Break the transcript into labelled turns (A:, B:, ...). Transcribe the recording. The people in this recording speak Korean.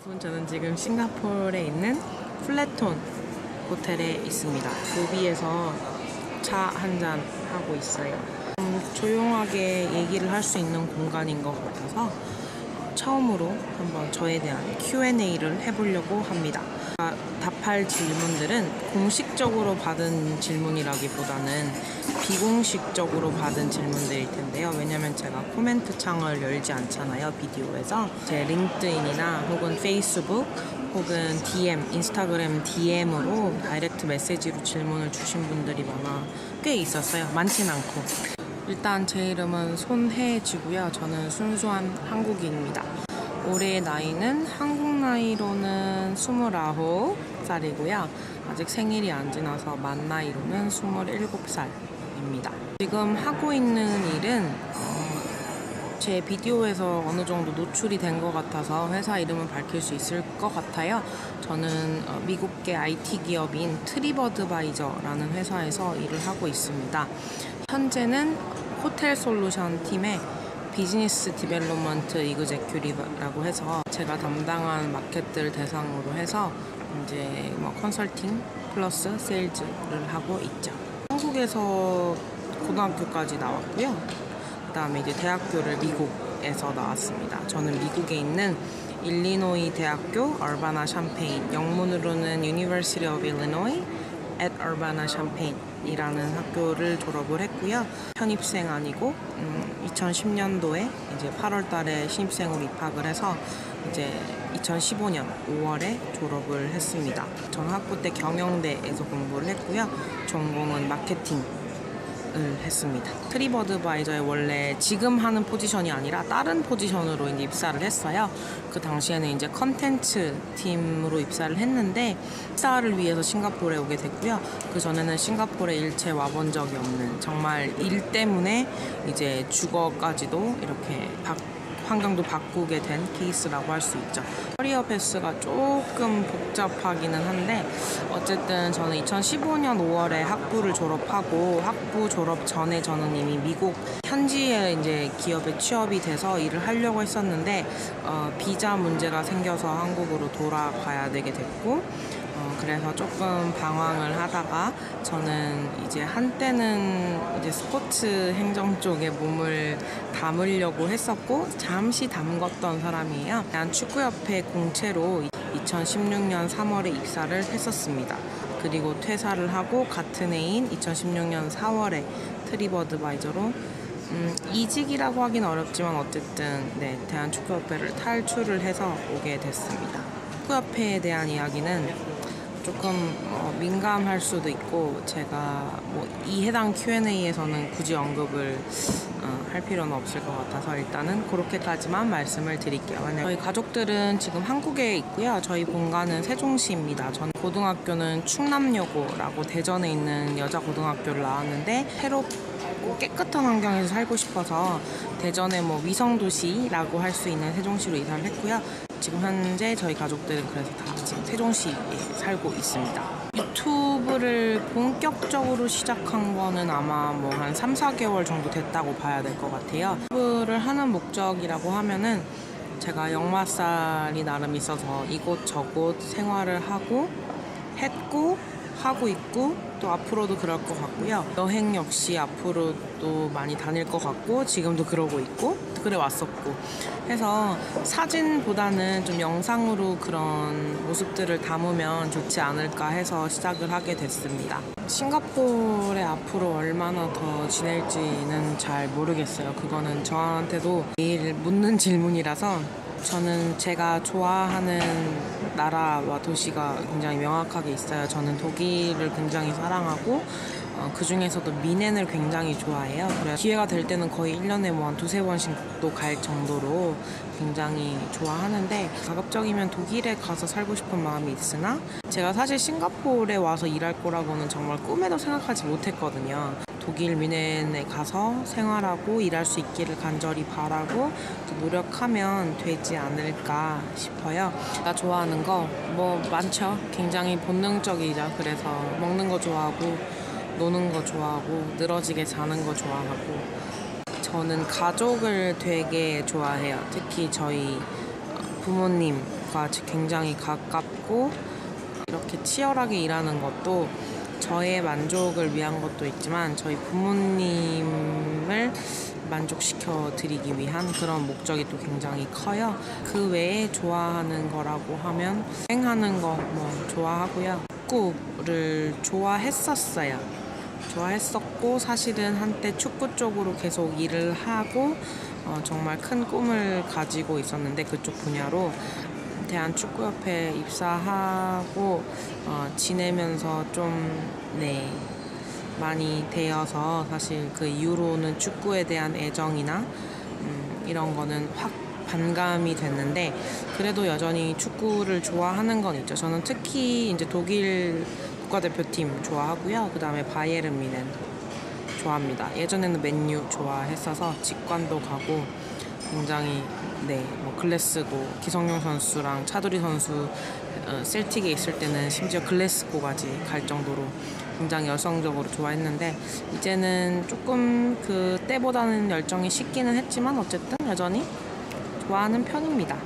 A: 저는 지금 싱가포르에 있는 플래톤 호텔에 있습니다. 로비에서 차 한잔 하고 있어요. 조용하게 얘기를 할 수 있는 공간인 것 같아서 처음으로 한번 저에 대한 Q&A를 해보려고 합니다. 답할 질문들은 공식적으로 받은 질문이라기보다는 비공식적으로 받은 질문들일 텐데요. 왜냐면 제가 코멘트 창을 열지 않잖아요, 비디오에서. 제 링크드인이나 혹은 페이스북 혹은 DM, 인스타그램 DM으로 다이렉트 메시지로 질문을 주신 분들이 꽤 있었어요. 많진 않고. 일단 제 이름은 손혜지고요. 저는 순수한 한국인입니다. 올해 나이는 한국 나이로는 29살이고요. 아직 생일이 안 지나서 만 나이로는 27살입니다. 지금 하고 있는 일은 제 비디오에서 어느 정도 노출이 된 것 같아서 회사 이름은 밝힐 수 있을 것 같아요. 저는 미국계 IT 기업인 트립어드바이저라는 회사에서 일을 하고 있습니다. 현재는 호텔 솔루션 팀의 비즈니스 디벨롭먼트 이그제큐티브라고 해서 제가 담당한 마켓들 대상으로 해서 이제 컨설팅 플러스 세일즈를 하고 있죠. 한국에서 고등학교까지 나왔고요. 그다음에 이제 대학교를 미국에서 나왔습니다. 저는 미국에 있는 일리노이 대학교 얼바나 샴페인, 영문으로는 University of Illinois at Urbana-Champaign 이라는 학교를 졸업을 했고요. 편입생 아니고 2010년도에 이제 8월 달에 신입생으로 입학을 해서 이제 2015년 5월에 졸업을 했습니다. 전 학부 때 경영대에서 공부를 했고요. 전공은 마케팅을 했습니다. 트립어드바이저에 원래 지금 하는 포지션이 아니라 다른 포지션으로 이제 입사를 했어요. 그 당시에는 이제 컨텐츠 팀으로 입사를 했는데 입사를 위해서 싱가포르에 오게 됐고요. 그 전에는 싱가포르에 일체 와본 적이 없는, 정말 일 때문에 이제 주거까지도 이렇게 환경도 바꾸게 된 케이스라고 할 수 있죠. 커리어 패스가 조금 복잡하기는 한데 어쨌든 저는 2015년 5월에 학부를 졸업하고 학부 졸업 전에 저는 이미 미국 현지의 이제 기업에 취업이 돼서 일을 하려고 했었는데 비자 문제가 생겨서 한국으로 돌아가야 되게 됐고 그래서 조금 방황을 하다가 저는 이제 한때는 이제 스포츠 행정 쪽에 몸을 담으려고 했었고 잠시 담궜던 사람이에요. 축구협회 공채로 2016년 3월에 입사를 했었습니다. 그리고 퇴사를 하고 같은 해인 2016년 4월에 트립어드바이저로 이직이라고 하긴 어렵지만 어쨌든 대한축구협회를 탈출을 해서 오게 됐습니다. 축구협회에 대한 이야기는 조금 민감할 수도 있고 제가 이 해당 Q&A에서는 굳이 언급을 할 필요는 없을 것 같아서 일단은 그렇게까지만 말씀을 드릴게요. 저희 가족들은 지금 한국에 있고요. 저희 본가는 세종시입니다. 전 고등학교는 충남여고라고 대전에 있는 여자 고등학교를 나왔는데 새롭고 깨끗한 환경에서 살고 싶어서 대전의 위성도시라고 할 수 있는 세종시로 이사를 했고요. 지금 현재 저희 가족들은 그래서 다 지금 세종시에 살고 있습니다. 유튜브를 본격적으로 시작한 거는 아마 한 3, 4개월 정도 됐다고 봐야 될 것 같아요. 유튜브를 하는 목적이라고 하면은 제가 역마살이 나름 있어서 이곳저곳 생활을 하고 있고 또 앞으로도 그럴 것 같고요. 여행 역시 앞으로도 많이 다닐 것 같고 지금도 그러고 있고 그래 왔었고 해서 사진보다는 좀 영상으로 그런 모습들을 담으면 좋지 않을까 해서 시작을 하게 됐습니다. 싱가포르에 앞으로 얼마나 더 지낼지는 잘 모르겠어요. 그거는 저한테도 매일 묻는 질문이라서 저는 제가 좋아하는 나라와 도시가 굉장히 명확하게 있어요. 저는 독일을 굉장히 사랑하고 그 중에서도 미넨을 굉장히 좋아해요. 그래서 기회가 될 때는 거의 1년에 한 두세 번씩도 갈 정도로 굉장히 좋아하는데 가급적이면 독일에 가서 살고 싶은 마음이 있으나 제가 사실 싱가포르에 와서 일할 거라고는 정말 꿈에도 생각하지 못했거든요. 독일 미넨에 가서 생활하고 일할 수 있기를 간절히 바라고 노력하면 되지 않을까 싶어요. 제가 좋아하는 거 많죠. 굉장히 본능적이죠. 그래서 먹는 거 좋아하고 노는 거 좋아하고 늘어지게 자는 거 좋아하고 저는 가족을 되게 좋아해요. 특히 저희 부모님 가족과 굉장히 가깝고 이렇게 치열하게 일하는 것도 저의 만족을 위한 것도 있지만 저희 부모님을 만족시켜 드리기 위한 그런 목적이 또 굉장히 커요. 그 외에 좋아하는 거라고 하면 여행하는 거 뭐 좋아하고요. 축구를 좋아했었어요. 좋아했었고 사실은 한때 축구 쪽으로 계속 일을 하고 정말 큰 꿈을 가지고 있었는데 그쪽 분야로 대한축구협회에 입사하고 지내면서 좀 많이 되어서 사실 그 이후로는 축구에 대한 애정이나 이런 거는 확 반감이 됐는데 그래도 여전히 축구를 좋아하는 건 있죠. 저는 특히 이제 독일 국가대표팀 좋아하고요. 그 다음에 바이에른 뮌헨 좋아합니다. 예전에는 맨유 좋아했어서 직관도 가고 굉장히 뭐 글래스고 기성용 선수랑 차두리 선수 셀틱에 있을 때는 심지어 글래스고까지 갈 정도로 굉장히 열성적으로 좋아했는데 이제는 조금 그 때보다는 열정이 식기는 했지만 어쨌든 여전히 좋아하는 편입니다.